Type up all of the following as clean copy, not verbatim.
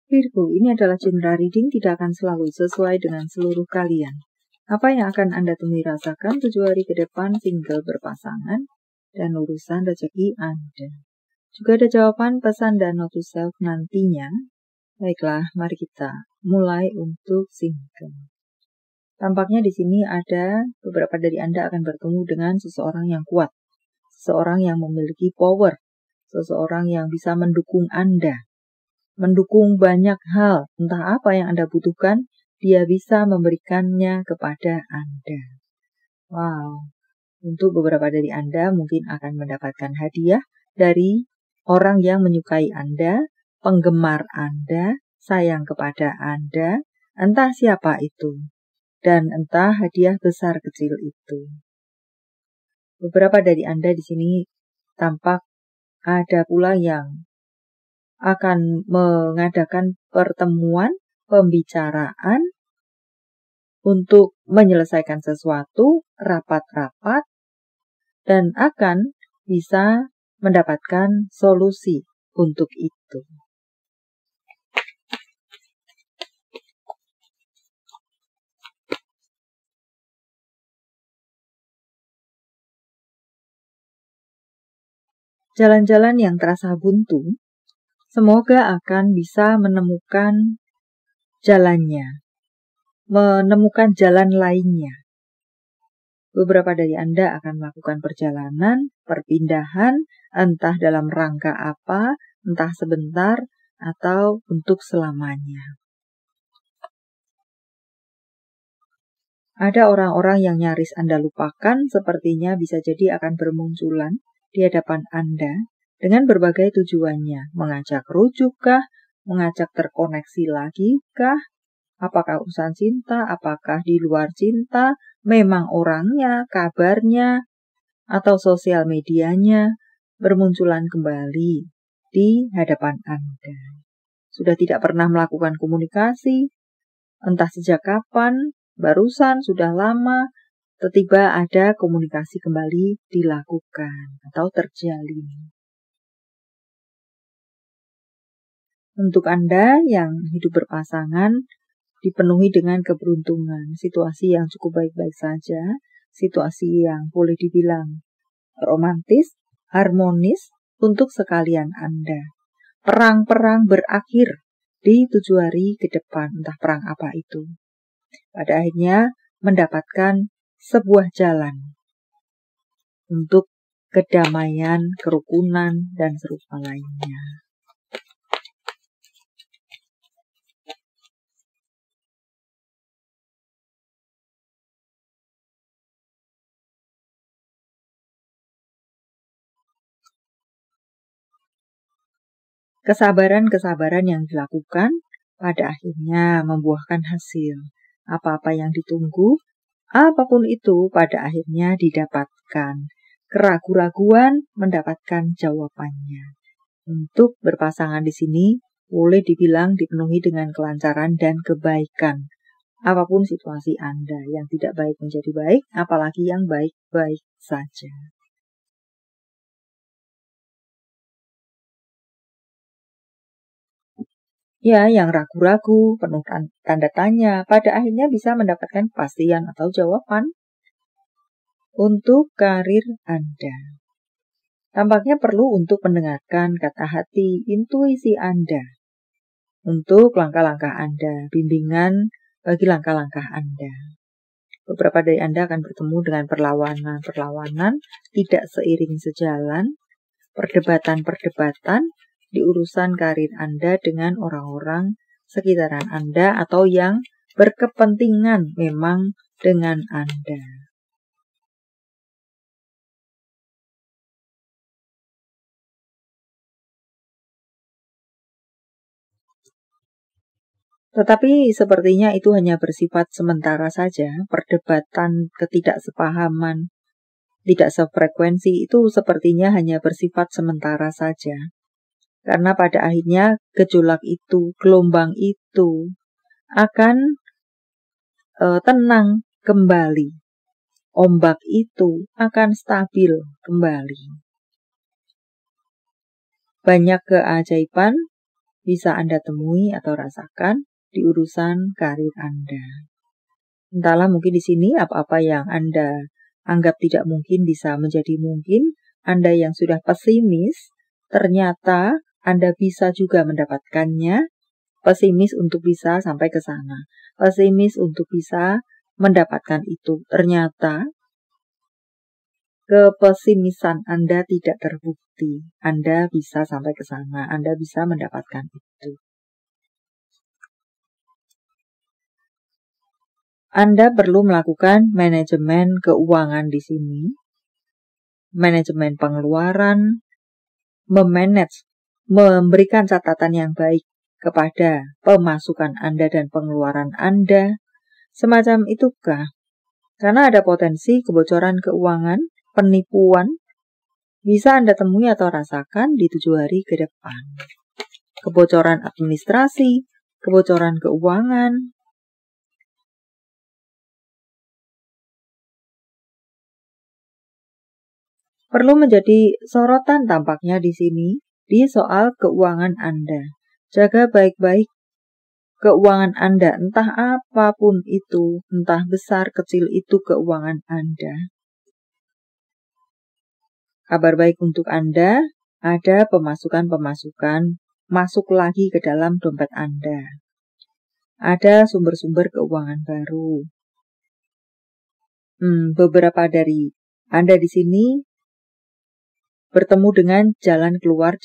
Virgo, ini adalah general reading, tidak akan selalu sesuai dengan seluruh kalian. Apa yang akan Anda temui rasakan 7 hari ke depan single berpasangan dan urusan rezeki Anda. Juga ada jawaban, pesan, dan note to self nantinya. Baiklah, mari kita mulai untuk single. Tampaknya di sini ada beberapa dari Anda akan bertemu dengan seseorang yang kuat, seseorang yang memiliki power, seseorang yang bisa mendukung Anda. Mendukung banyak hal, entah apa yang Anda butuhkan, dia bisa memberikannya kepada Anda. Wow, untuk beberapa dari Anda mungkin akan mendapatkan hadiah dari orang yang menyukai Anda, penggemar Anda, sayang kepada Anda, entah siapa itu, dan entah hadiah besar kecil itu. Beberapa dari Anda di sini tampak ada pula yang akan mengadakan pertemuan, pembicaraan untuk menyelesaikan sesuatu, rapat-rapat, dan akan bisa mendapatkan solusi untuk itu. Jalan-jalan yang terasa buntu, semoga akan bisa menemukan jalannya, menemukan jalan lainnya. Beberapa dari Anda akan melakukan perjalanan, perpindahan, entah dalam rangka apa, entah sebentar, atau untuk selamanya. Ada orang-orang yang nyaris Anda lupakan, sepertinya bisa jadi akan bermunculan di hadapan Anda dengan berbagai tujuannya, mengajak rujukkah, mengajak terkoneksi lagi kah, apakah urusan cinta, apakah di luar cinta, memang orangnya, kabarnya, atau sosial medianya bermunculan kembali di hadapan Anda. Sudah tidak pernah melakukan komunikasi, entah sejak kapan, barusan, sudah lama, tiba-tiba ada komunikasi kembali dilakukan atau terjalin. Untuk Anda yang hidup berpasangan, dipenuhi dengan keberuntungan, situasi yang cukup baik-baik saja, situasi yang boleh dibilang romantis, harmonis untuk sekalian Anda. Perang-perang berakhir di 7 hari ke depan, entah perang apa itu. Pada akhirnya mendapatkan sebuah jalan untuk kedamaian, kerukunan, dan serupa lainnya. Kesabaran-kesabaran yang dilakukan pada akhirnya membuahkan hasil. Apa-apa yang ditunggu, apapun itu pada akhirnya didapatkan. Keraguan-raguan mendapatkan jawabannya. Untuk berpasangan di sini boleh dibilang dipenuhi dengan kelancaran dan kebaikan. Apapun situasi Anda, yang tidak baik menjadi baik, apalagi yang baik-baik saja. Ya, yang ragu-ragu, penuh tanda tanya, pada akhirnya bisa mendapatkan kepastian atau jawaban untuk karir Anda. Tampaknya perlu untuk mendengarkan kata hati, intuisi Anda untuk langkah-langkah Anda, bimbingan bagi langkah-langkah Anda. Beberapa dari Anda akan bertemu dengan perlawanan-perlawanan, tidak seiring sejalan, perdebatan-perdebatan di urusan karir Anda dengan orang-orang sekitaran Anda atau yang berkepentingan memang dengan Anda. Tetapi sepertinya itu hanya bersifat sementara saja, perdebatan, ketidaksepahaman, tidak sefrekuensi itu sepertinya hanya bersifat sementara saja. Karena pada akhirnya gejolak itu, gelombang itu akan tenang kembali. Ombak itu akan stabil kembali. Banyak keajaiban bisa Anda temui atau rasakan di urusan karir Anda. Entahlah, mungkin di sini apa-apa yang Anda anggap tidak mungkin bisa menjadi mungkin. Anda yang sudah pesimis, ternyata Anda bisa juga mendapatkannya. Pesimis untuk bisa sampai ke sana. Pesimis untuk bisa mendapatkan itu. Ternyata kepesimisan Anda tidak terbukti. Anda bisa sampai ke sana. Anda bisa mendapatkan itu. Anda perlu melakukan manajemen keuangan di sini. Manajemen pengeluaran, memberikan catatan yang baik kepada pemasukan Anda dan pengeluaran Anda. Semacam itukah? Karena ada potensi kebocoran keuangan, penipuan, bisa Anda temui atau rasakan di 7 hari ke depan. Kebocoran administrasi, kebocoran keuangan. Perlu menjadi sorotan tampaknya di sini, di soal keuangan Anda. Jaga baik-baik keuangan Anda, entah apapun itu, entah besar kecil itu keuangan Anda. Kabar baik untuk Anda, ada pemasukan-pemasukan masuk lagi ke dalam dompet Anda. Ada sumber-sumber keuangan baru. Beberapa dari Anda di sini bertemu dengan jalan keluar.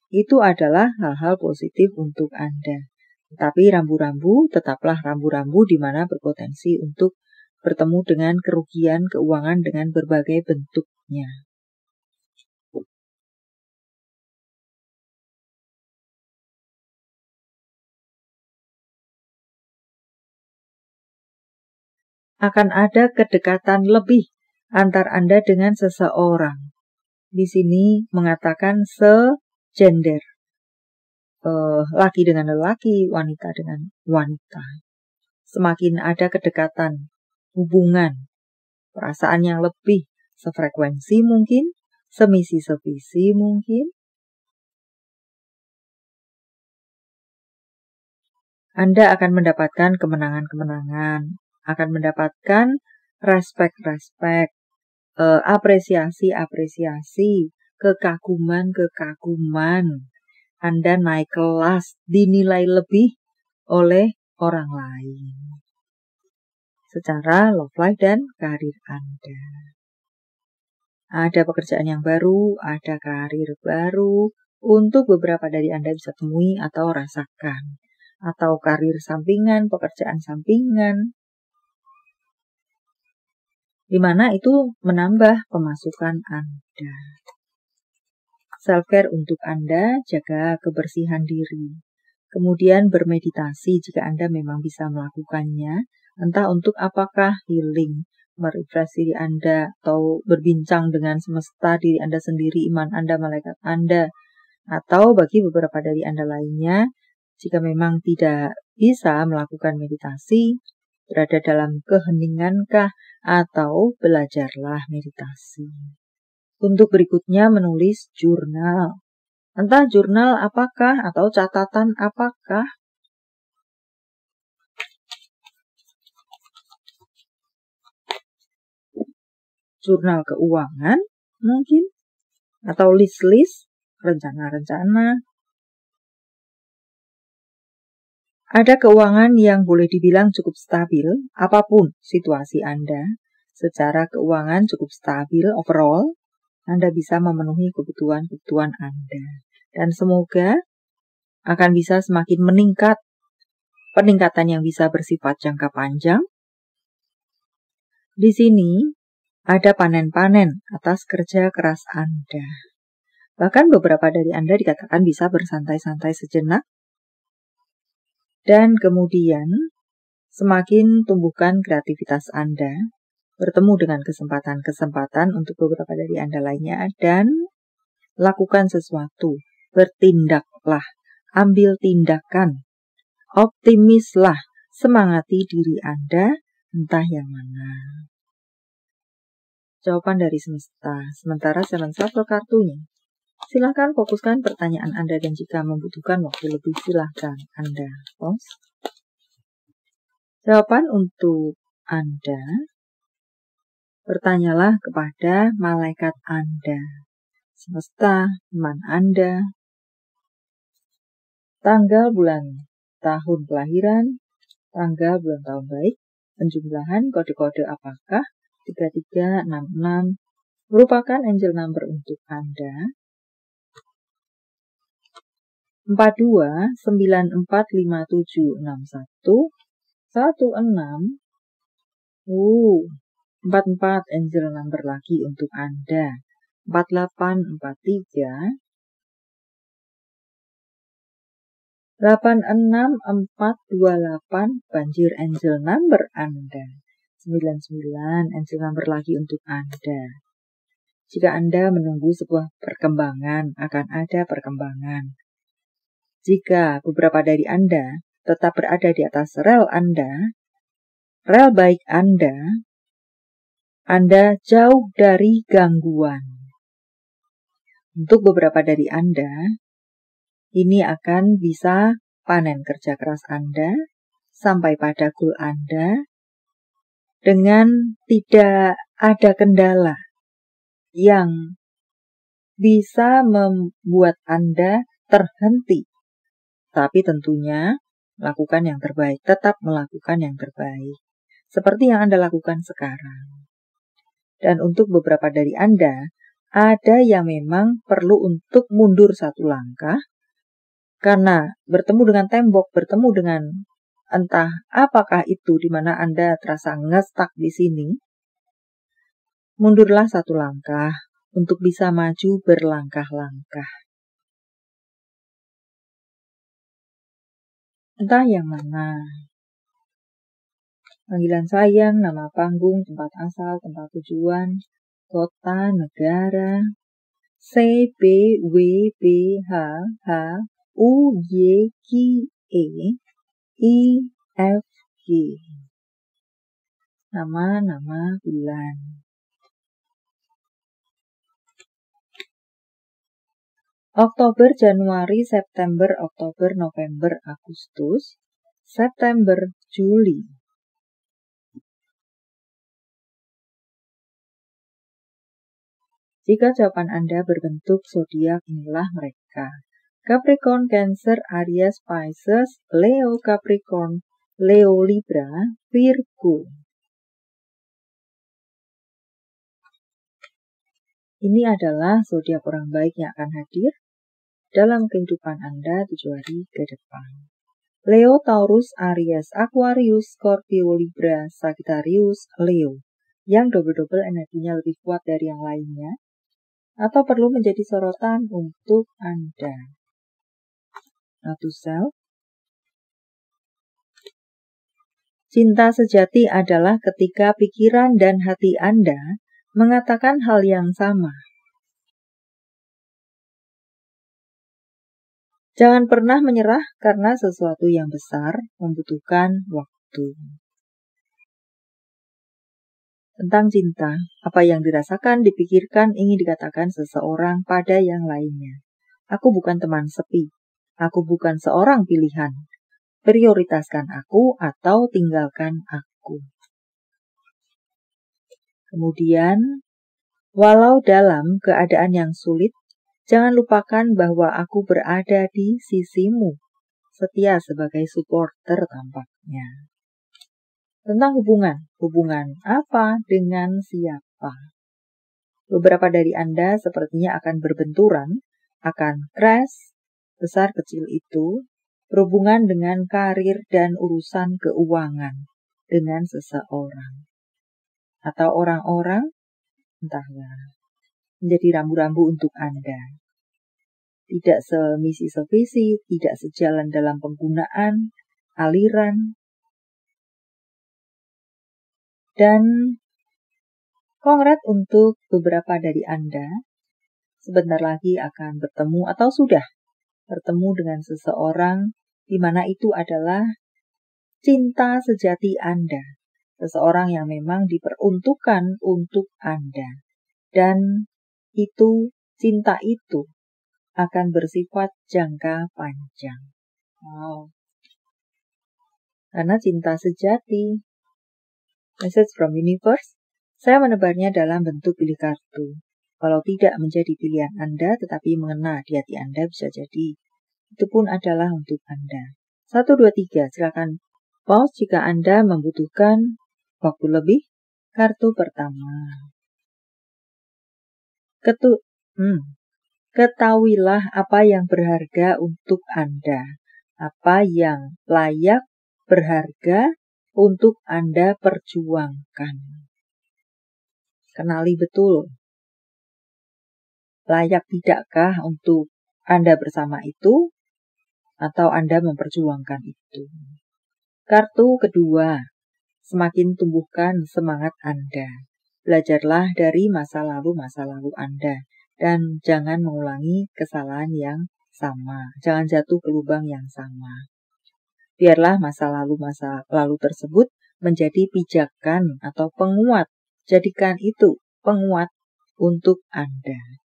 Itu adalah hal-hal positif untuk Anda. Tapi rambu-rambu tetaplah rambu-rambu di mana berpotensi untuk bertemu dengan kerugian keuangan dengan berbagai bentuknya. Akan ada kedekatan lebih antar Anda dengan seseorang. Di sini mengatakan segender. Laki dengan lelaki, wanita dengan wanita. Semakin ada kedekatan, hubungan, perasaan yang lebih, sefrekuensi mungkin, semisi-sevisi mungkin. Anda akan mendapatkan kemenangan-kemenangan, akan mendapatkan respek-respek, apresiasi-apresiasi, kekaguman-kekaguman. Anda naik kelas, dinilai lebih oleh orang lain secara love life dan karir Anda. Ada pekerjaan yang baru, ada karir baru. Untuk beberapa dari Anda bisa temui atau rasakan. Atau karir sampingan, pekerjaan sampingan. Di mana itu menambah pemasukan Anda. Self-care untuk Anda, jaga kebersihan diri. Kemudian bermeditasi jika Anda memang bisa melakukannya. Entah untuk apakah healing, merefresh diri Anda, atau berbincang dengan semesta, diri Anda sendiri, iman Anda, malaikat Anda. Atau bagi beberapa dari Anda lainnya, jika memang tidak bisa melakukan meditasi, berada dalam keheningankah, atau belajarlah meditasi. Untuk berikutnya menulis jurnal. Entah jurnal apakah atau catatan apakah. Jurnal keuangan mungkin. Atau list-list, rencana-rencana. Ada keuangan yang boleh dibilang cukup stabil, apapun situasi Anda. Secara keuangan cukup stabil overall, Anda bisa memenuhi kebutuhan-kebutuhan Anda. Dan semoga akan bisa semakin meningkat, peningkatan yang bisa bersifat jangka panjang. Di sini ada panen-panen atas kerja keras Anda. Bahkan beberapa dari Anda dikatakan bisa bersantai-santai sejenak. Dan kemudian semakin tumbuhkan kreativitas Anda, bertemu dengan kesempatan-kesempatan untuk beberapa dari Anda lainnya, dan lakukan sesuatu, bertindaklah, ambil tindakan, optimislah, semangati diri Anda, entah yang mana. Jawaban dari semesta, sementara 7 shuffle kartunya. Silahkan fokuskan pertanyaan Anda dan jika membutuhkan waktu lebih, silahkan Anda pause. Jawaban untuk Anda, bertanyalah kepada malaikat Anda, semesta, teman Anda, tanggal, bulan, tahun kelahiran, tanggal, bulan, tahun baik, penjumlahan, kode-kode apakah 3366 merupakan angel number untuk Anda. 42945761 16 44 angel number lagi untuk Anda. 4843 86428 banjir angel number Anda. 99 angel number lagi untuk Anda. Jika Anda menunggu sebuah perkembangan, akan ada perkembangan. Jika beberapa dari Anda tetap berada di atas rel Anda, rel baik Anda jauh dari gangguan. Untuk beberapa dari Anda, ini akan bisa panen kerja keras Anda sampai pada goal Anda dengan tidak ada kendala yang bisa membuat Anda terhenti. Tapi tentunya lakukan yang terbaik, tetap melakukan yang terbaik. Seperti yang Anda lakukan sekarang. Dan untuk beberapa dari Anda, ada yang memang perlu untuk mundur satu langkah, karena bertemu dengan tembok, bertemu dengan entah apakah itu di mana Anda terasa ngestak di sini, mundurlah satu langkah untuk bisa maju berlangkah-langkah. Entah yang mana. Panggilan sayang, nama panggung, tempat asal, tempat tujuan, kota, negara, C, B, W, B, H, H, U, Y, Q, E, I, F, G. Nama-nama bulan. Oktober, Januari, September, Oktober, November, Agustus, September, Juli. Jika jawaban Anda berbentuk zodiak, inilah mereka. Capricorn, Cancer, Aries, Pisces, Leo, Capricorn, Leo, Libra, Virgo. Ini adalah zodiak orang baik yang akan hadir dalam kehidupan Anda 7 hari ke depan. Leo, Taurus, Aries, Aquarius, Scorpio, Libra, Sagittarius, Leo. Yang double-double energinya lebih kuat dari yang lainnya, atau perlu menjadi sorotan untuk Anda. Note to self. Cinta sejati adalah ketika pikiran dan hati Anda mengatakan hal yang sama. Jangan pernah menyerah karena sesuatu yang besar membutuhkan waktu. Tentang cinta, apa yang dirasakan, dipikirkan, ingin dikatakan seseorang pada yang lainnya. Aku bukan teman sepi. Aku bukan seorang pilihan. Prioritaskan aku atau tinggalkan aku. Kemudian, walau dalam keadaan yang sulit, jangan lupakan bahwa aku berada di sisimu, setia sebagai supporter tampaknya. Tentang hubungan apa dengan siapa? Beberapa dari Anda sepertinya akan berbenturan, akan crash, besar kecil itu, berhubungan dengan karir dan urusan keuangan dengan seseorang. Atau orang-orang, entahlah, menjadi rambu-rambu untuk Anda. Tidak semisi sevisi, tidak sejalan dalam penggunaan, aliran, dan kongrat untuk beberapa dari Anda. Sebentar lagi akan bertemu atau sudah bertemu dengan seseorang di mana itu adalah cinta sejati Anda. Seseorang yang memang diperuntukkan untuk Anda. Dan cinta itu akan bersifat jangka panjang. Wow. Karena cinta sejati. Message from Universe. Saya menebarnya dalam bentuk pilih kartu. Kalau tidak menjadi pilihan Anda, tetapi mengena di hati Anda, bisa jadi itu pun adalah untuk Anda. 1, 2, 3, silakan pause jika Anda membutuhkan waktu lebih. Kartu pertama. Ketahuilah apa yang berharga untuk Anda. Apa yang layak, berharga untuk Anda perjuangkan. Kenali betul. Layak tidakkah untuk Anda bersama itu? Atau Anda memperjuangkan itu? Kartu kedua. Semakin tumbuhkan semangat Anda. Belajarlah dari masa lalu Anda. Dan jangan mengulangi kesalahan yang sama. Jangan jatuh ke lubang yang sama. Biarlah masa lalu tersebut menjadi pijakan atau penguat. Jadikan itu penguat untuk Anda.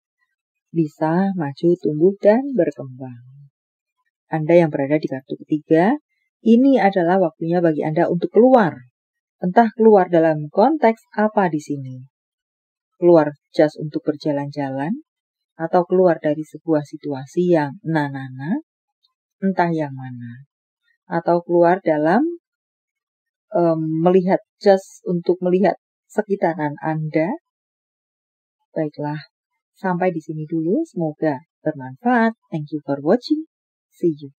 Bisa maju, tumbuh, dan berkembang. Anda yang berada di kartu ketiga, ini adalah waktunya bagi Anda untuk keluar. Entah keluar dalam konteks apa di sini. Keluar just untuk berjalan-jalan, atau keluar dari sebuah situasi yang entah yang mana. Atau keluar dalam melihat just untuk melihat sekitaran Anda. Baiklah, sampai di sini dulu. Semoga bermanfaat. Thank you for watching. See you.